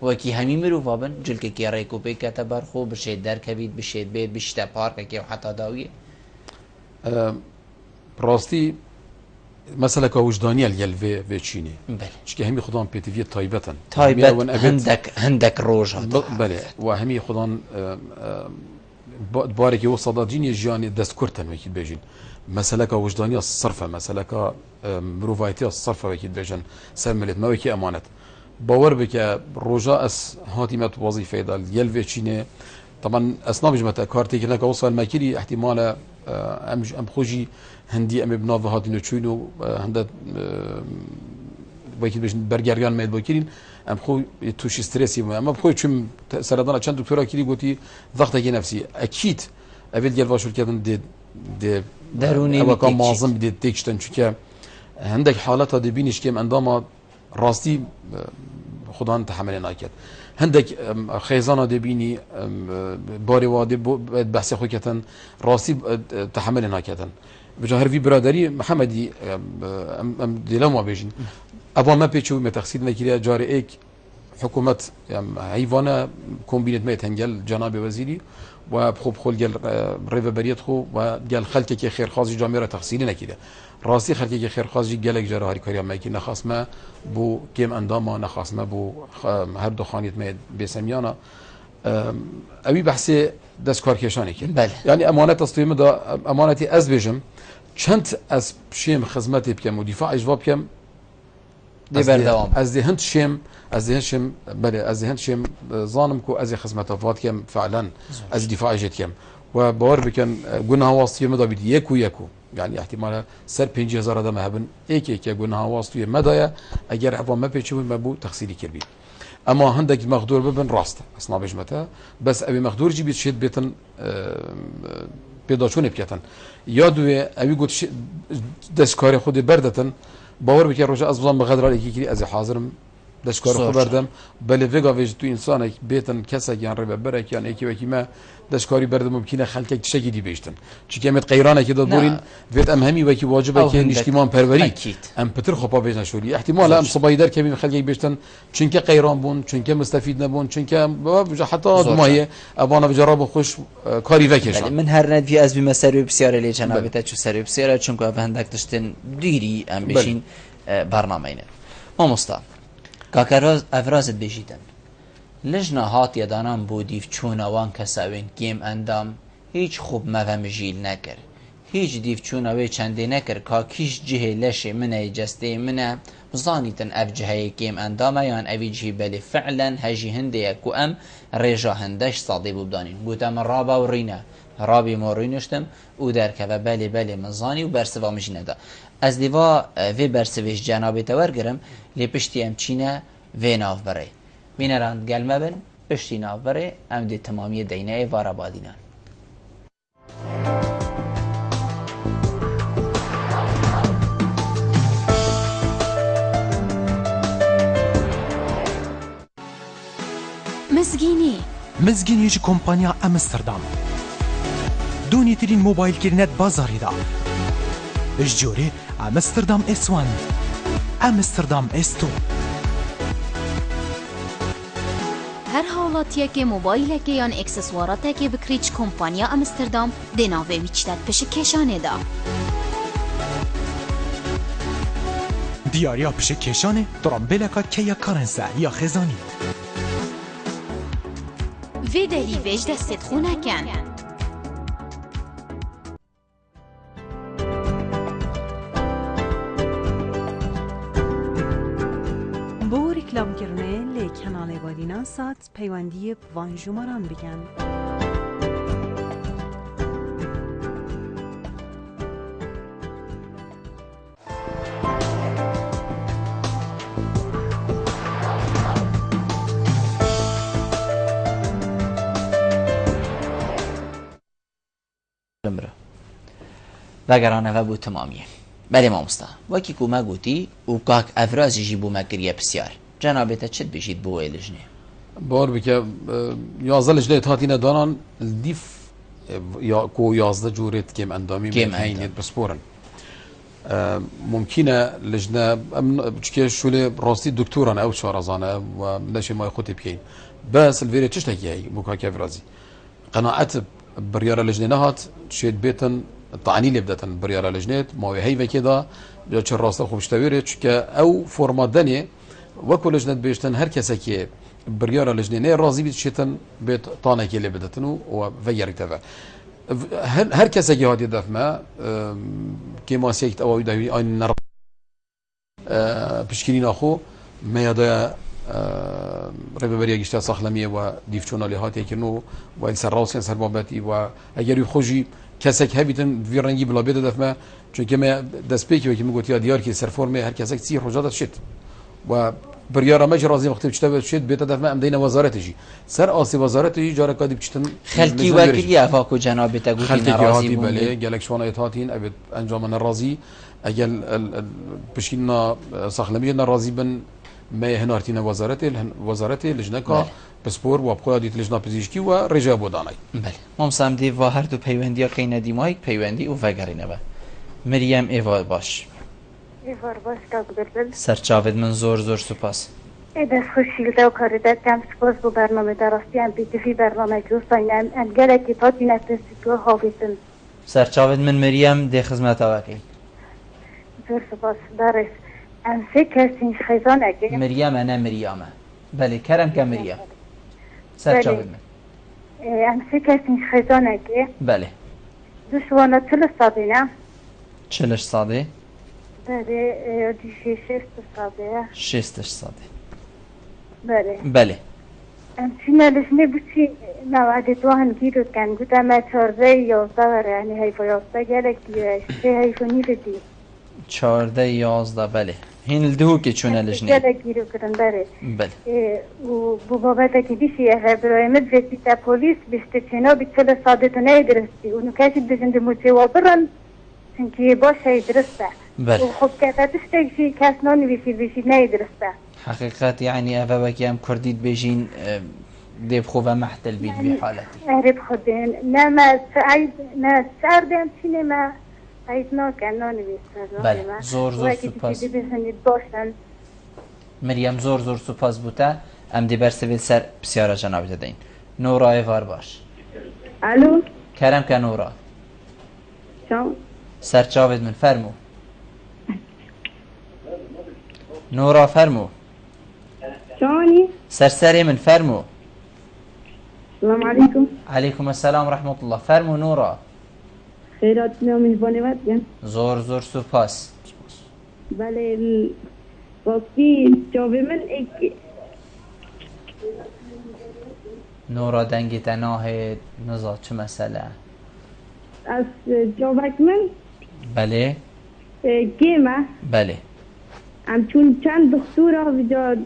وەکی هەمی مرۆڤ بن جلکێکی ڕێک و پێکەتە بەرخۆ بشێت دەرکەویت بشێت بێت بشتە پارکێکی و حتا داویە ڕاستی مەسەلەکە وجدانیە لەگەل بێچینێ چکە هەمی خوددان پێتیڤێت تایبەتن هەندێک ڕۆژ بەێ و هەمی خوددان بارێکی وە سەداجینی ژیانی دەستکورتەنوەکی بێژین مەسەلەکە وجدانیە سرفە مەسەلەکە مرۆڤایەتیە سرفەوەکی بێژن سەر ملێتمەوەکی ئەمانەت باوەڕ بکە ڕۆژە ئەس هاتیمەت وەزیفەیەدا یەل بێچینێ طبعا ئەس نابژمەتە کارتێکردنەکە وەسال مەکیری احتیمالە ئەم خۆشی هەندی ئەمێ بناوە هاتینە چوین و هەندە وەکی بێژن بەرگەریان مێت بۆکردین ئەم خۆ تووشی سترێسی ئەمە بخۆی چم سەردانە چەند دکتۆراکیری گوتی ضغطێکی نەفسی ئەکیت ئەبێت گەل باشورکردن دەرونیەوەکە مازم بدێت تێکشتن چکە هەندێک حالەتە دەبینیشکێم ئەندامە ڕاستی خوددان تەحملێ ناکێت هەندێک خێزانە دەبینی بارێ وا بەسی خۆکەتن ڕاستی تەحملێ ناکێتن بجا هەروی برادری محەممەدی ئەم دێلەم وا بێژین ئەوان مە پێچوو مە تەخسیر نەکرێ جارێ ئێک حکوومەت هەیوانە کۆمبینێت مێت هەنگەل جەنابێ وەزیری و خۆ خۆل گەل ڕێڤەبەریەت خۆ و گەل خەلکێکی خێرخوازی جامێرە تەخسیری نەکرێ ڕاستی خەلکێکی خێرخوازی گەلێک جارە هاریکاریامەکی نەخاسمە بۆ کێم ئەندامە نەخاسمە بۆ هەردوو خانیت مێت بێسەمیانە ئەوی بەحسێ دەستکارکێشانی کرد یعنی ئەمانەت ئەستێمەدا ئەمانەتی ئەس بێژم چەند ئەس شێم خزمەتی بکەم و دیفاعیش وا بکەم ئەس دێ هەند شێم ئەس هەند شێم زانم و ئەزی خزمەتە فاتکەم فعلەن ئەس دیفاعیژێت کەم و باوەڕ بکەن گوناهاواستی مەدا بیت یەک و یعنی احتیمالە سەر 5,000 دەمە هەبن ئێکێکە گوناهاواستویە مەدایە ئەگەر ئەوان مەپێچوون مەبوو تەخسیری کردبی ئەما هەندێک مەخدور ببن ڕاستە ئەس نابێژمەتە بەس ئەوێ مەخدورجی بیت شێت بێتن پێداچوونێ بکەتن یا دوێ ئەوی گوت دەستکاری خودی بەردەتن باوەڕ بکە ڕۆژە ئەس بزان بەغەدرارێکی کری ئەزی حازرم دەستکار خۆ بەردەم بەلێ vێگاێژ تو ئینسانێک بێتن کەسێکیان ڕێبەرێکیان ئێکێوەکی مە دەستکاری بەردەم و بکینە خەلکێک تشتێکی دیبێشتن چکەمێت قەیرانێکی دەبورین بێت ئەم هەمی وەکی واجبێکی نیشتیمان پەروەری ئەم پتر خۆپا بێژنە شووری احتیمالە ئەم سبای دەرکەبین خەلکێک بێشتن چونکە قەیران بوون چونکە مستەفید نەبوون چونکە حتا دومایە ئەوانە بجارا بە خۆش کاری وەکێشن من هەر نەدوی ئەزبی مەسەروی پرسیارە لێ جەنابێتە چوو سەروی پرسیارە چونکە بە هەندێک تشتن دیری ئەم بێژین بەرنامەینە مامۆستا کاکەڕاز ئەڤرازت بێژیتن لجنه هاتیه دانان بو دیف چونوان کساوین گیم اندام هیچ خوب مفهمجیل نکر هیچ دیف چونوی چنده نکر که کیش جهه لشه منه جسته منه بزانیتن اف جهه گیم اندامه یان اوی جهه بلی فعلا هجی هنده یکو ام ریجا هندش صادی بودانین گوتم رابا و رینه رابی ما رینشتم او درکه و بلی مزانی و برسوا مجینه دا از دیوا وی برسویش جنابی تورگرم لی پشتی ام چینه وی ناف بره بینران گلمه بن پشتی ناف بره ام دی تمامی دینه وارا بادینان مزگینی کمپانیا امستردام دونی ترین موبایل کرنت بازاری دا جوری امستردام S1 امستردام S2 هر حالاتیه که موبایل که یا اکسسوارات که بکریچ کمپانیا امستردام دناوه ویچتت پش کشانه دا دیاریا پش کشانه درامبلکا که یا کارنسه یا خزانی وی دهی ویج دستت خونه کن بو رکلام کرنه لی کانال وادینا سات پیوندی وان جمران بگن وگرانه و بو تمامیه بله مامستا وکی که ما گوتی و کاک افرازی جی بو مکریه بسیار جنابیتا چد بشید بو ایلجنه بار بکه 11 لجنه هاتینه دانان دیف یا کو 11 جورت کم اندامی من هینید بسپورن ممکنه لجنه چکه شوله راستی دکتوران او شارزانه و نشه مای خودی بکین بس الویره چشتکی هی بو کاک افرازی قناعت بريارة لجنة هات شيد بيتن طعني لي بدأت بريارة لجنة ما هي وكذا جا شراسة خوش تبيرت شكا أو فورمات دنيا وكل لجنة بيشتن هر كسا بريارة لجنة راضي بيتشتن بيت طانة كي اللي بدأتنو وفير كتفا هر كسا كي هادي دفما كيما سيكت أو يدوي أين نر بشكلين أخو ما يدا رببريا گشته ساخلمیه و دیفچونا لهاتی کنو و این سر راست سر بابتی و اگر یو خوشی کسک هبیتن وی رنگی بلا بده دفمه چون که ما دست پیکی و که میگوتی دیار که سر فرمه هر کسک سی رجادت شد و بریارا مج رازی وقتی بچته شد بیت دفمه ام دین وزارتشی سر آسی وزارتشی جاره کادی بچتن خلکی وکیلی افاکو جناب تگوتی ناراضی بله گلک شوانه اتهاتین ابد انجام ناراضی اگر بشکینا ساخلمیه ناراضی بن ما هنارتين وزارتي لجنة كا بسپور و بقيادة لجنة پزیشکی و رجا بودانای. بله. ممسام دی و هر دو پیوندی قینه دیمایک پیوندی و وگرینه با. مریم ایوار باش. ایوار باش کاک بلبل. سرچاود من زور سپاس. دست خوشیل دو کاریدت کم سپاس بو برنامه درستی ام بیتفی برنامه جوستاین ام گلکی تاتی نتسی تو حافظن. سرچاود من مریم دی خدمت آوکی. زور سپاس دارش. ام سکرتین خیزانه که مریم انا مریامه بله کرم که مریم سرچاود من ام سکرتین خیزانه که بله دوشوانا چل ساده نه چلش ساده بله دیشی شستش ساده بله ام چینالش نبوچی نوعده تو هنگیرو کن گوتا ما 14 وره یعنی حیفا 11 گلک دیوش 3 حیفا نیره دی 14 بله هین الدهو که چونه لجنه گلک گیرو کرن بله و بو بابتا که دیشی برای مدرسی تا پولیس بشته چینا بی چل ساده تو نه درستی اونو کسی بجند موچه وابرن چونکه باشه درسته بله و خب که تشتگشی کس نانویسی بشی نه درسته حقیقت يعني أبابك يام كرديد بيجين ديب خوفا محتل بيد بحالتي أهرب خدين نما سعيد ما سعردين سينما عيدنا كأنه نبيس بله زور سپاس مريم زور سپاس بوتا ام دي برسويل سر بسيارة جناب دادين نورا ايفار باش الو كرم كنورا شو سر جاوید من فرمو نورا فرمو شوني سرسري من فرمو السلام عليكم. عليكم السلام ورحمة الله. فرمو نورا. خيراتنا من بانواتنا. زور سپاس. بله وقتی جواب من ایک نورا دنگی تناه نزا چه مسئله؟ از جواب من بله گیمه بله چون چند دکتر وجا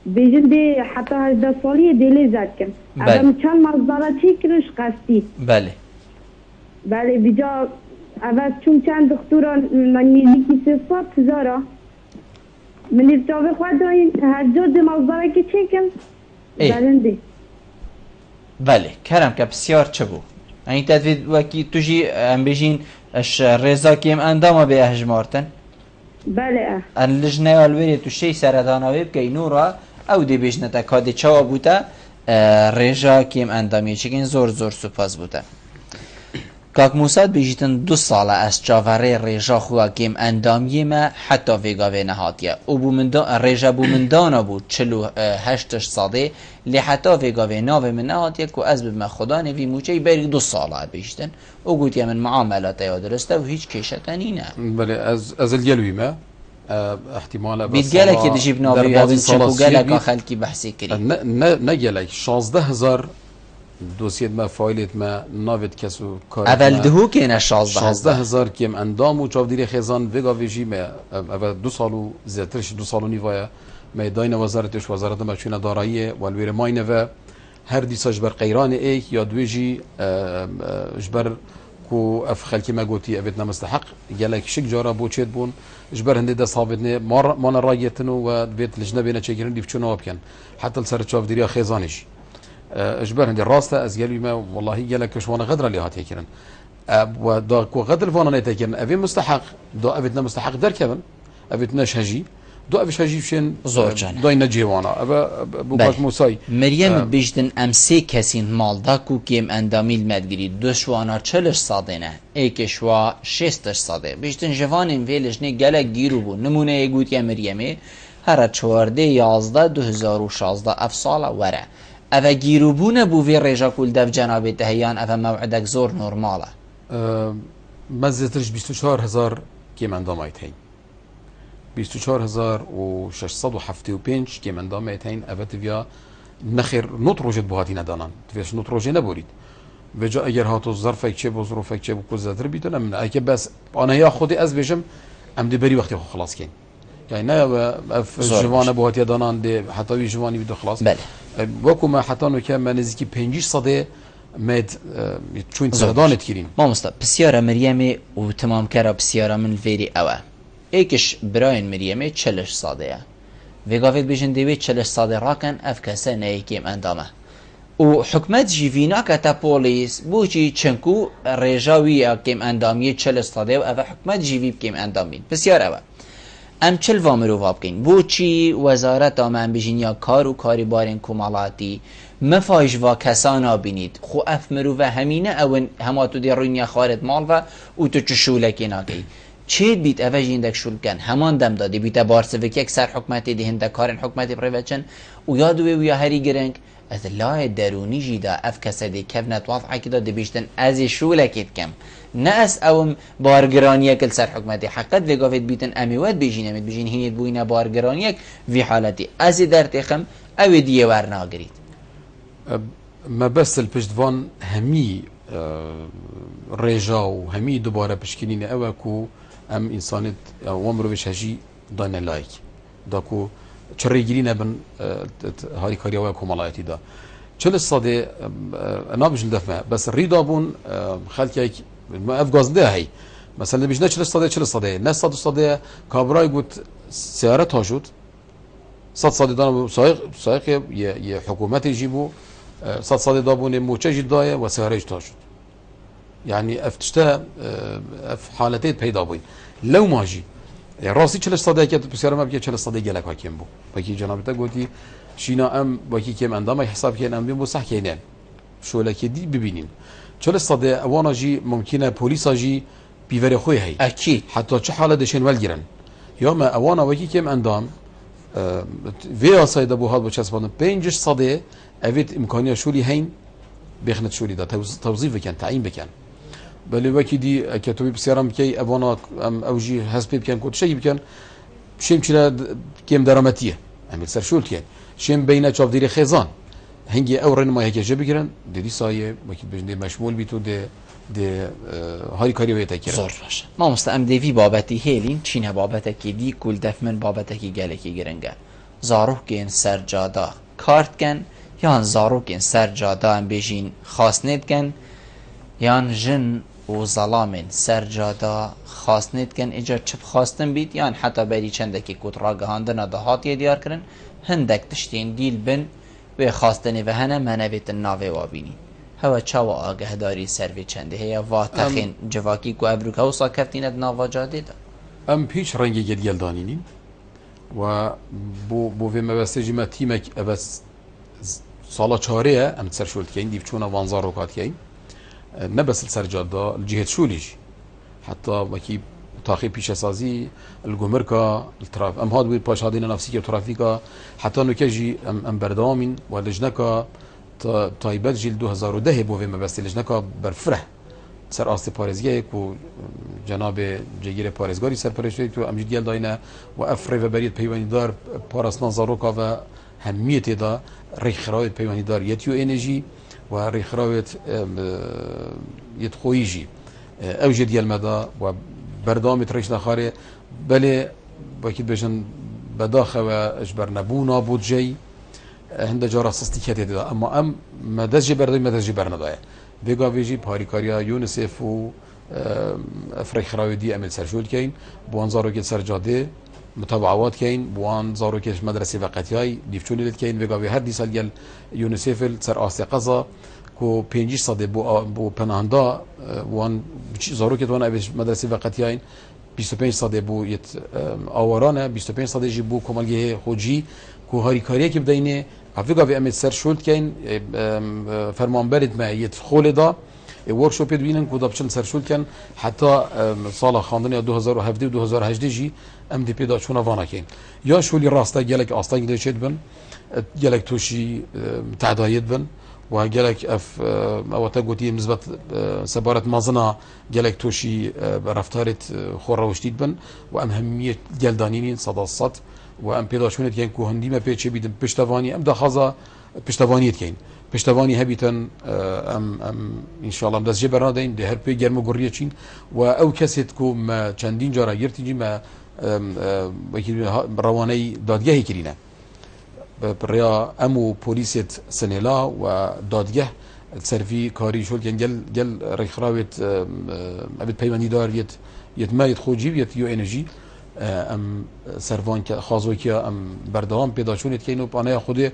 بیجنده حتی 18 سالی دیلی زد کن بله. ادم چند مزداره چی کرش قصدی بله بله بیجا اول چون چند دکتر من میزیکی 300,000 من ارتباط خواهد هر جد مزداره که چی کن برنده بله کرم که بسیار چه بو این تدوید وکی توجی ام بجین اش رضا کیم اندامه به اهجمارتن بله اللجنه الوری تو شی سردانوی بکی نورا او دی بجنه تا کادی چاوا بوده رجا کیم اندامی چکین زور سپاس بوده کاک موساد بیجیتن 2 ساله از چاوره رجا خواه کیم اندامی ما حتی ویگاوه نهاتیه او رجا بومندانا بود 48 ساله لی حتی ویگاوه ناوه من نهاتیه که از بما خدا نوی موچه بری 2 ساله بیجیتن او گوتیه من معاملات یا درسته و هیچ کشتنی نه بله از الگلوی ما احتمال بید گلک که دیجیب ناوی یا بید چکو گلک خلکی بحثی کری نه گلک 16,000 دوسیت ما فایلت ما ناوید کسو کار اول دهو که نه 16,000 کیم اندام و چاودیری خیزان وگا ویجی ما اول 2 سالو زیادترش 2 سالو نیوایه ما داین وزارتش وزارت مچونه دارایی والویر ماینه و هر دیساج بر قیران ایک یا دویجی جبر کو اف خلکی ما گوتی ابد نمستحق گلک شک جارا بوچید بون جبر هنده دست هاویدنه مانا رایتنو و بیت لجنه بینه چکرن دیفچونه وابکن حتی سر چاودیری خیزانش اجبر هندي راسته از قالوا ما والله قالك شوانا غدر اللي هات يكرن ودا كو غدر فانا نتكرن ابي مستحق دو ابيتنا مستحق دركبن ابيتنا شهجي دو ابي شهجي فشن زور جانا داينا جيوانا ابا بوباك موساي مريم بيجدن امسي كسين مال داكو كيم انداميل مدگري دو شوانا 40 سادنه ايك شوا 60 ساده بيجدن جوانين ويلجني گلك گيرو بو نمونه يگوت يا مريمه هر 14 11 2016 اف ساله وره اوه گیروبونه بو وی رجا کل دف جناب تهیان اوه موعدک زور نورماله مزیترش 24,000 کیم اندامایت هین 24,675 کیم اندامایت هین اوه تبیا نخیر نوت روجت بوهاتی ندانن تبیاش نوت روجه نبورید و جا اگر هاتو ظرفک چه بو ظروفک چه بو کزدر بیتون من اگه بس آنها یا خودی از بیشم ام دی بری وقتی خو خلاص کن يعني نا جوان بوهاتي دانان دي حتى وي جواني بدو خلاص بله وكو ما حتى نو كان نزيكي 5 صده مد چون سردانت كيرين ما مستا بسياره مريم و تمام كرا بسياره من فيري اوا ايكش براين مريم 40 صده ويغافيت بيجن دي 40 صده راكن افكاسه نيكيم اندامه و حكمت جيفينا كتا بوليس بوجي چنكو رجاوي كيم اندامي 40 صده و اف حكمت جيفي كيم اندامين بسياره اوا ام چل وامرو وابکن بوچی وزارت آمن بجین یا کار و کاری بارین کمالاتی مفایش و کسانا بینید خو اف مرو و همینه اون هماتو دی روینیا خارد مال و او تو چشولکی ناکی چه بیت اوه جیندک شول کن همان دم دادی بیت بارسوک یک سر حکمتی دی هنده کارن حکمتی پریوچن و یادوی و یا هری گرنگ از لای درونی جیدا اف کسدی کف نتواف عکیدا دی بیشتن از شولکیت کم نه از اوم بارگرانیک کل سر حکمتی حقیقت وگافت بیتن امیوت بیجینمید بیجین هینید بوینا بارگرانیک وی حالتی از در تخم او دیه ورناگرید ما بس الپشتوان همی رجا و همی دوباره پشکنین او کو ام انسانت وامرو بش هجی دان لایک دا کو چرا گیرینه بن هاری کاری او کمالایتی دا چل صده نابجن دفمه بس ریدا بون خلک ما افغاز ده هی مثلا بیشتر 40 صده نه 100 صده کابرای گفت سیاره تاجود 100 صده دارم سایق یه حکومت جیبو 100 صده دابون موچه جدایه و سیاره تاجود يعني افتشتا في حالتين پیدا بوين لو ماجي راسي 40 صده كت بسياره ما بكي 40 صده جلك حاكم بو باكي جنابته قلتي شينا ام باكي كم اندام حساب كان ام بو صح كينان شو لك دي ببينين 40 صده اوانا جي ممكنه بوليس جي بيفري خوي هي اكيد حتى چه حاله دشين والجرن يوم اوانا باكي كم اندام في اسايد ابو هاد بو چسبان 5 صده اويت امكانيه شولي هين بخنت شوری دا توظیف بکن تعیین بکن بله وکی دی کتابی بسیارم که ابانا اوجی حسب بکن کد شی بکن شیم چرا کم درامتیه عمل سرشول کن شیم بین چاپ دیری خزان هنگی اورن ما هیچ جبی کردن دیدی سایه وکی بجنده مشمول بیتو ده هاری کاری وی تکرد زور باشه ما مستعم دیوی بابتی هیلین چینه بابته کی دی کل دفمن بابته کی گله کی گرنگه زاروح کن سرجادا کارت کن یان زاروح کن سرجادا ام بیجین خاصنت کن یان جن و ظلامن سرجادا خاصنت کن اجا چپ خواستن بید یان حتی بری چنده که کت را گهاندن دهاتی دیار کرن هندک تشتین دیل بن و خواستنی و هنه منویت ناوه وابینی هوا چاو آگه داری سروی چنده هیا واتخین جواکی کو ابروک هوسا کفتیند ناوا جاده دا ام پیش رنگی گل دانینین و بو في مبستجي ما تيمك بس صالة شهرية ام تسرشولت كاين دي بتشونا وانزار روكات كاين نبس السرجال دا الجهة شوليج حتى وكي تاخي بيش اسازي الجمركا التراف ام هاد وي باش هادين نفسي ترافيكا حتى انه كيجي ام بردامين ولجنكا تايبات جيل 2010 بو في مبست لجنكا برفرح سر آستی پارێزگایەک و جناب جگیر پارێزگاری سەرپەرشتێک و ئەم دیال داینە و ئەف ڕێڤەبەریت پەیوەندیدار پاراستنا زارۆکاوە هەمیە تێدا ڕێکخراوێت پەیوەندیدار یەتی و ئێنێژی و ڕێکخراوێت یەت خۆیژی ئەو ژێ دیالمەدا و بەرداوامی ڕێش نەخارێ بەلێ وەکی بێژن بەداخەوە ئەژبەر نەبوو نابوو جێی هەندە جارە سستی کێ تێدا ئەمما ئەم مەدەستجێ بەردەوی مەدەستجێ بەرنەدایە بيجي بهاريكاريا يونسف و افريقيا دي امل سرشول كاين بوان زارو كي سرجاده متابعات كاين بوان زارو كي مدرسه وقتياي ديفتوني كاين بيجي هر دي سال ديال يونسف سر اسي قزا كو 5 صد بو پناهندا وان زارو كي وان مدرسه وقتياي 25 صد بو يت اورانه 25 صد جي بو كمالجي خوجي كو هاريكاريا كي بداينه افيقا في امت سر شولت كاين فرمان برد ما يدخل دا وركشوب بينن كودا بشن سر شولت كان حتى صاله خاندني 2017 و 2018 جي ام دي بي دا شونا فانا كاين يا شولي راستا جالك اصلا كده شد بن جالك توشي تعدايد بن وجالك اف او تاغوتي نسبه سبارت مازنا جالك توشي رفتارت خوروشتيد بن واهميه جلدانين صداصات و ام پیدا شونت کن که هندی ما پیچه بیدم پشتوانی ام دخازا پشتوانیت کن پشتوانی هبیتن ام ان شاء الله دست جبرنا دین ده هر پی گرم گوریه چین و او کسیت کو ما چندین جارا گرتیجی ما روانه دادگاهی کرینه بریا امو پلیست سنلا و دادگاه سرفی کاری شول کن گل رخراوت ابد پیمانی دار یت ما خوجی یت یو انرژی ام سروان که خازوی که ام بردوام پیدا شونید که اینو پانه خود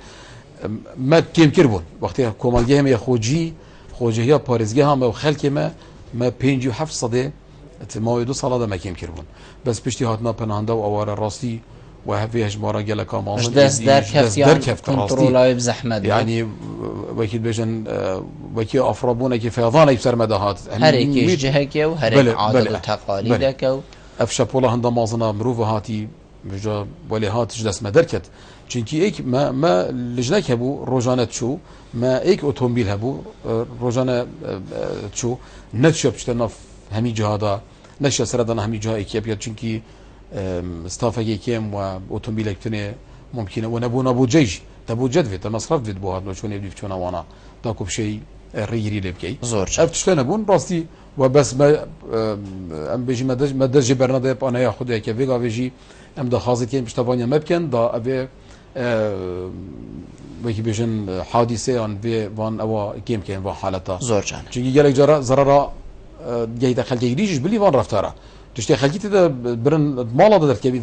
ما کم کربون وقتی کمالگه هم خوجی ها پارزگه هم و خلک ما 57 صده ما 2 ساله ما کم کربون بس پشتی هاتنا پناهنده و اوار راستی و هفی هجمارا گله کامل دست در کفت کنترولای بزحمت یعنی وکی بجن وکی افرابونه که فیضان ایبسر مدهات هر ایکیش جهه که و هر ایک عادل و تقالیده که افشاپولا هندا مازنا مروف هاتی بجا ولی هاتش دست مدرکت چونکی ایک ما لجنک هبو روزانه شو ما ایک اتومبیل هبو روزانه شو نتشو بشتنا همی جهادا نشیا سردان همی جها ایکی بیاد چونکی استافه کم و اتومبیل اکتنه ممکنه و نبو جيش تبو جدوی تمصرف فيد بوهاد لو شوني بدي شونا وانا تاكو بشيء ريري لبكي زور افتشتنا بون راستي وبس ما ام بيجي ما دج برنامج انا ياخذ هيك فيغا بيجي ام ده خاصه كان بشتبانيا ما كان دا ابي وكي بيجن حادثه عن في وان او كيم كان حالتها زور جان چونكي جالك جرا ضرر جاي دخل جيريش بلي وان رفتاره تشتي خلقيت ده برن مالا ده كبي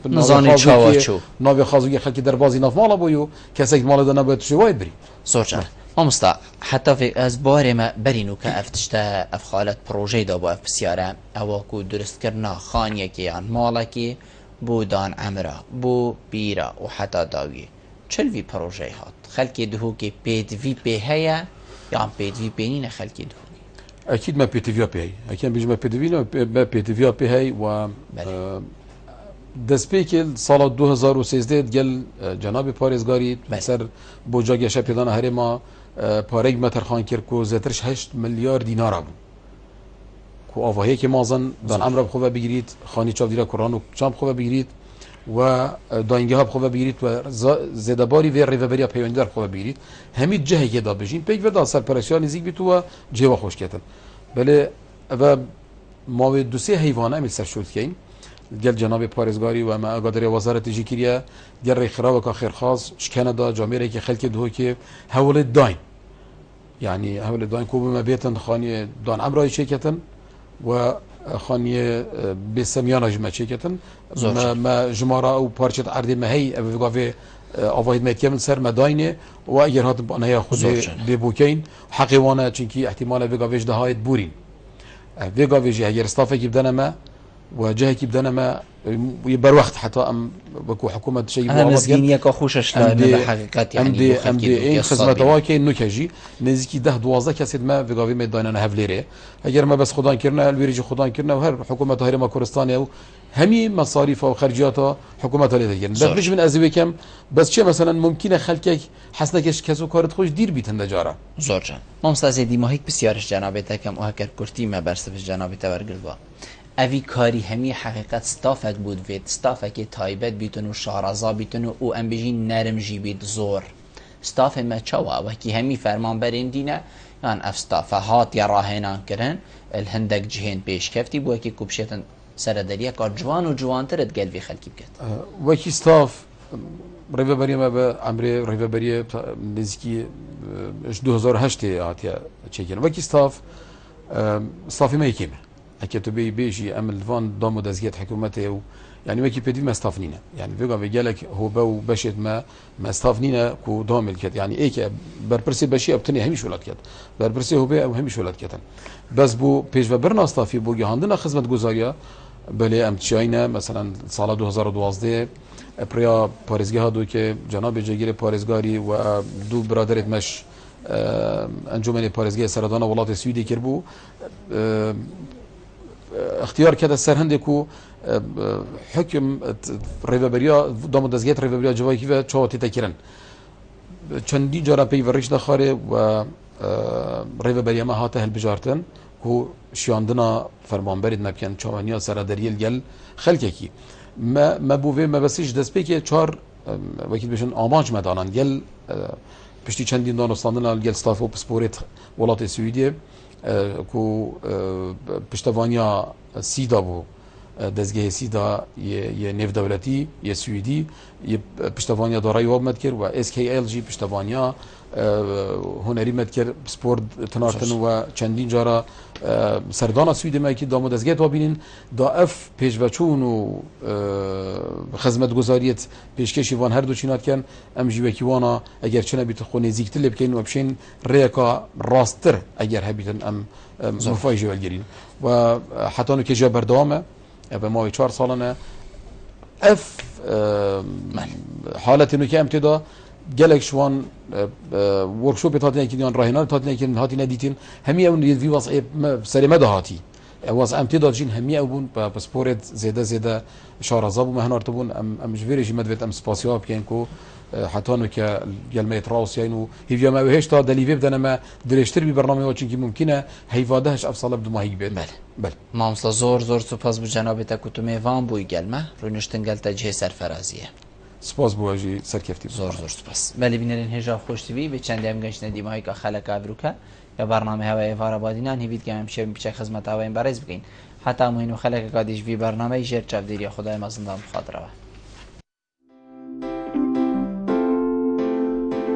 نزاني چاوچو ناوي خازوگي خلقي دربازي ناف مالا بويو كسك مالا ده نبات شو وايد بري زور جان امستا حتى في ازبار ما برينو كافتشتا افخالت بروجي دابو اف بسياره اواكو درست کرنا خانيه كي عن مالكي بو دان عمره بو بيرا وحتى داوي چل في بروجي هات خلقي دهو كي بيت في بي هيا يعني بيت في بينين خلقي دهو اكيد ما بي تي في بي هي اكيد بيجي ما بي تي في ما بي تي في بي هي و دسپیکل سال 2013 گل جناب پارێزگاری سر بوجا گەشە پێدانە هەرێما پارێک مە تەرخان کرد و زێترش 8 ملیار دینار بوو کو ئاواهەیەکی مازن دان ئەمرە بخۆ بگیریت خانی چاودێرە کوڕان و چام بخۆ بگیریت و داینگەها بخۆ بگیریت و زێدەباری وێ ڕێڤەبەریە پەیوەندیدار بخۆ بگیریت هەمی جەهێکێدا بژین پێی وێدا سەرپەرشتیان نزیک بیتووە جێوە خۆشکێتن بەلێ ئەوە ماوەی دوسێ هەیوانە ئەمی سەرشوتکەین گەل جەنابێ پارێزگاری و ئەمە ئاگاداری وەزارەتیژی کردە گەل ڕێکخراوەکە خێرخواز شکەنەدا جامێرێکی خەلکی دهۆکێ هەوڵێت داین يعني هەوڵێت داین کو بمە بێتن خانی دان ئەمڕای چێکێتن و خانیە بێسەمیانە ژمە چێکێتن ژمارە و پارچێت ئەردێ مەهەی ئەڤێ ئاڤایت مەتیە من سەر مەداینێ و ئەگەر هاتن بانەیە خود بێبووکەین حەقیوانە چونکی احتیمالە vێگاڤێژ دەهایت بورین vێگاڤێژی هەگەر ستافێکی بدەنەمە وجهك بدنا بروقت حتى ام بكو حكومه شيء مسكينيه كخوشش بحقيقه يعني ام خدمه واكي نوكجي نزيكي 10 12 كاسد ما بيغاوي ميدانا هفليري اگر ما بس خدان كرنا البيريجي خدان كرنا وهر حكومه هرم كردستان همي مصاريف وخرجيات حكومه لدينا بس من ازوي كم بس شي مثلا ممكن خلكك حسنكش كسو كارت خوش دير بيتن دجاره زور جان ممتاز دی ماهیک بسیارش جنابتکم و هکر کرتی ما برسفش جنابت ورگلوا اوی کاری همی حقیقت ستافک بود وید ستافک تایبت بیتون و شارزا بیتون و ام بجی نرم جی بید زور ستاف ما چوا وکی همی فرمان برین دینه یان اف ستاف هات یا راهنان کرن الهندک جهین پیش کفتی بو وکی کوبشتن سردریه که جوان و جوان ترد قلبی خلکی بکت وکی ستاف ریوبری ما به عمره ریوبری نزدیکی 2008 آتیا چیکن وکی ستافی ما یکیمه اكيد تبي بيجي عمل فان ضم دزجات حكومته و يعني وكي بدي ما استافنينا يعني بيقى بيجالك هو بو بشت ما استافنينا كو ضامل كده يعني ايه بربرسي بشي ابتني همش ولاد كده بربرسي هو بي او همش ولاد كده بس بو بيج برنا استافي بو عندنا خدمه گزاريه بله ام تشاينا مثلا سال 2012 بريا باريزگاه دو که جناب جگیر پاريزگاری و دو برادرت مش انجمن پاريزگاه سردان ولات سويدي کربو اختيار كده سر هندكو حكم ريفابريا دام دزگیت ريفابريا جوای کی چوتی تکرن چندی جرا پی ورش دخاره و ريفابريا ما هاته البجارتن هو شیاندنا فرمانبرید مبکن چوانیا سر دریل گل خلککی ما بوه ما بسیج دست پی که چهار وکیل بشن آماج مدانن گل پشتی چندین دانستاندن گل ستافو پسپورت ولات سوئدی کو پشتوانیا سیدا بو دزگاه سیدا یه نف دولتی یه سوئدی یه پشتوانیا دارای واب مدکر و SKLG پشتوانیا هنری مدکر سپورت تنارتن و چندین جارا سردان سوئدی ما که دامو دزگاه تو بینین دا اف پیشوچون و خدمت گزاریت پیشکشی وان هر دو چینات کن ام جیوکی وانا اگر چنه بیت خو نزیکتر لبکین و بشین ریکا راستر اگر هبیتن ام مفایجی ولگرین و حتی نو که جا بردوامه به ماوی 4 سالانه اف حالت نو که امتدا گلک شوان ورکشوپ تاتین که دیان راهنان تاتین که هاتی ندیتین همی اون وی واسه سری مده هاتی واسه امتداد جین همی اون پاسپورت زیاده شارزاب و مهنار تبون ام جویرش مدوت ام سپاسیاب کن کو حتی نو که گلمه راس یعنی هیویا ما بهش تا دلیوی بدن ما درشتر بی برنامه و چونکی ممکنه هیوادهش افصال بدو ماهی بید بله مامسلا زور سپاس بو جنابت کوتو میوان بو گلمه رونشتن گل تجه سرفرازیه سپاس بو اجی سرکفتی زور سپاس بله بینرین هجا خوش تیوی به چند هم گشت ندیمایی که خلق ابروکه یا برنامه هوای وارا بادینان هیوید که همشه بیچه خدمت هوایم برز بگین حتی مهینو خلق قادیش وی برنامه جر چفدیری خدای مزندان بخاطره